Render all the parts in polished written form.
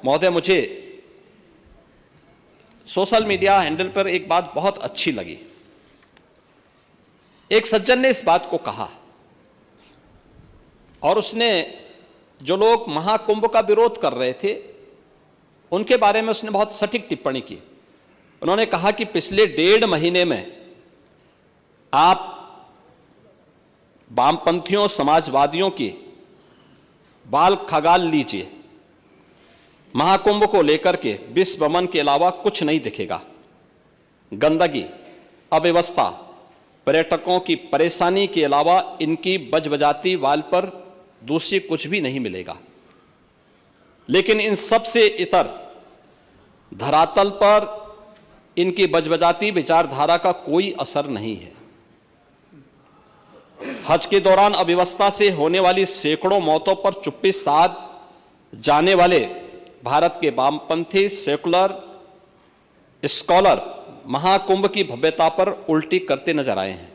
महोदय, मुझे social media handle पर एक बात बहुत अच्छी लगी। एक सज्जन ने इस बात को कहा और उसने जो लोग महाकुंभ का विरोध कर रहे थे उनके बारे में उसने बहुत सटीक टिप्पणी की। उन्होंने कहा कि पिछले 1.5 महीने में आप वामपंथियों, समाजवादियों की बाल खगाल लीजिए, महाकुंभ को लेकर के विश्व भ्रमण के अलावा कुछ नहीं दिखेगा। गंदगी, अव्यवस्था, पर्यटकों की परेशानी के अलावा इनकी बजबजाती वाल पर दूसरी कुछ भी नहीं मिलेगा। लेकिन इन सब से इतर धरातल पर इनकी बजबजाती विचारधारा का कोई असर नहीं है। हज के दौरान अव्यवस्था से होने वाली सैकड़ों मौतों पर चुप्पी साध जाने वाले भारत के वामपंथी सेकुलर स्कॉलर महाकुंभ की भव्यता पर उल्टी करते नजर आए हैं।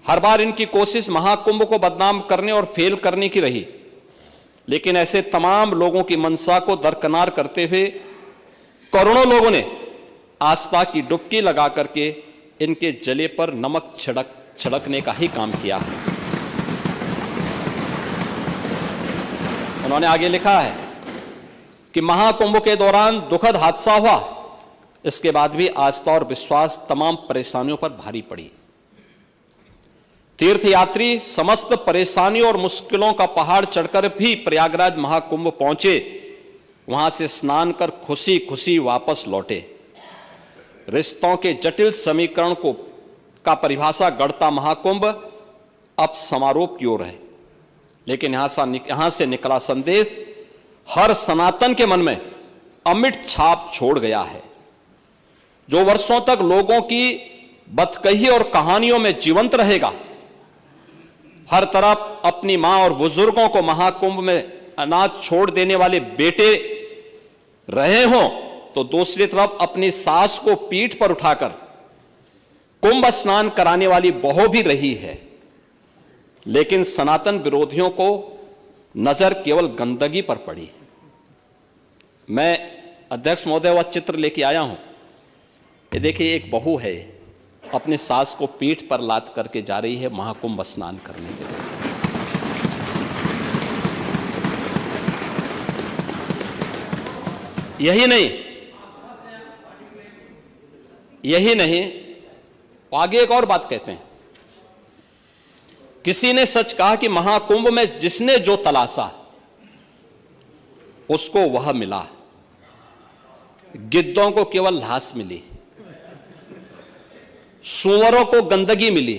हर बार इनकी कोशिश महाकुंभ को बदनाम करने और फेल करने की रही, लेकिन ऐसे तमाम लोगों की मंशा को दरकिनार करते हुए करोड़ों लोगों ने आस्था की डुबकी लगा करके इनके जले पर नमक छिड़कने का ही काम किया है। उन्होंने आगे लिखा है कि महाकुंभ के दौरान दुखद हादसा हुआ, इसके बाद भी आस्था और विश्वास तमाम परेशानियों पर भारी पड़ी। तीर्थयात्री समस्त परेशानियों और मुश्किलों का पहाड़ चढ़कर भी प्रयागराज महाकुंभ पहुंचे, वहां से स्नान कर खुशी खुशी वापस लौटे। रिश्तों के जटिल समीकरण का परिभाषा गढ़ता महाकुंभ अब समारोह की ओर है, लेकिन यहां से निकला संदेश हर सनातन के मन में अमिट छाप छोड़ गया है। जो वर्षों तक लोगों की बदकही और कहानियों में जीवंत रहेगा। हर तरफ अपनी मां और बुजुर्गों को महाकुंभ में अनाथ छोड़ देने वाले बेटे रहे हों, तो दूसरी तरफ अपनी सास को पीठ पर उठाकर कुंभ स्नान कराने वाली बहू भी रही है। लेकिन सनातन विरोधियों को नजर केवल गंदगी पर पड़ी। मैं अध्यक्ष महोदय वह चित्र लेके आया हूं। ये देखिए, एक बहू है, अपने सास को पीठ पर लाद करके जा रही है महाकुंभ स्नान करने के लिए। यही नहीं, आगे एक और बात कहते हैं। किसी ने सच कहा कि महाकुंभ में जिसने जो तलाशा उसको वह मिला। गिद्धों को केवल लाश मिली, सूअरों को गंदगी मिली,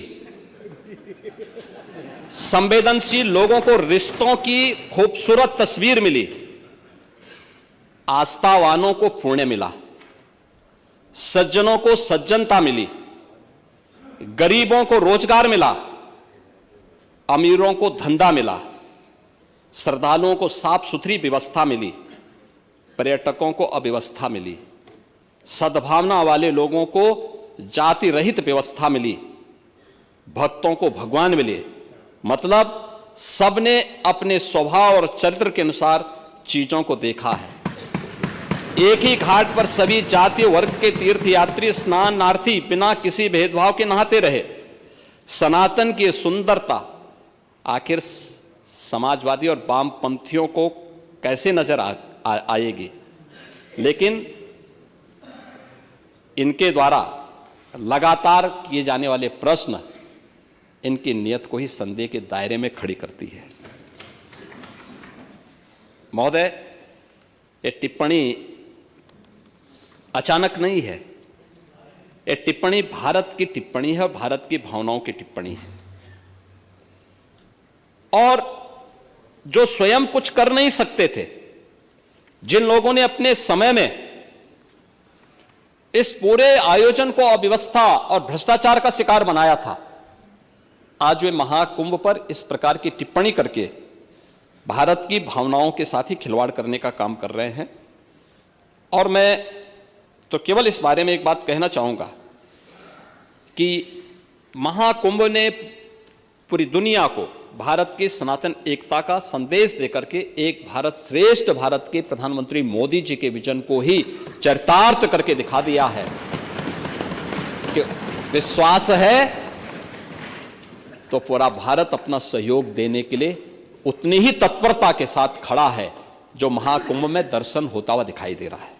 संवेदनशील लोगों को रिश्तों की खूबसूरत तस्वीर मिली, आस्थावानों को पुण्य मिला, सज्जनों को सज्जनता मिली, गरीबों को रोजगार मिला, अमीरों को धंधा मिला, श्रद्धालुओं को साफ सुथरी व्यवस्था मिली, पर्यटकों को अव्यवस्था मिली, सद्भावना वाले लोगों को जाति रहित व्यवस्था मिली, भक्तों को भगवान मिले। मतलब सबने अपने स्वभाव और चरित्र के अनुसार चीजों को देखा है। एक ही घाट पर सभी जाति वर्ग के तीर्थयात्री स्नानार्थी बिना किसी भेदभाव के नहाते रहे। सनातन की सुंदरता आखिर समाजवादी और वामपंथियों को कैसे नजर आएगी? लेकिन इनके द्वारा लगातार किए जाने वाले प्रश्न इनकी नियत को ही संदेह के दायरे में खड़ी करती है। महोदय, ये टिप्पणी अचानक नहीं है। ये टिप्पणी भारत की टिप्पणी है, भारत की भावनाओं की टिप्पणी है। और जो स्वयं कुछ कर नहीं सकते थे, जिन लोगों ने अपने समय में इस पूरे आयोजन को अव्यवस्था और भ्रष्टाचार का शिकार बनाया था, आज वे महाकुंभ पर इस प्रकार की टिप्पणी करके भारत की भावनाओं के साथ ही खिलवाड़ करने का काम कर रहे हैं। और मैं तो केवल इस बारे में एक बात कहना चाहूंगा कि महाकुंभ ने पूरी दुनिया को, भारत की सनातन एकता का संदेश देकर के एक भारत श्रेष्ठ भारत के प्रधानमंत्री मोदी जी के विजन को ही चरितार्थ करके दिखा दिया है कि विश्वास है तो पूरा भारत अपना सहयोग देने के लिए उतनी ही तत्परता के साथ खड़ा है जो महाकुंभ में दर्शन होता हुआ दिखाई दे रहा है।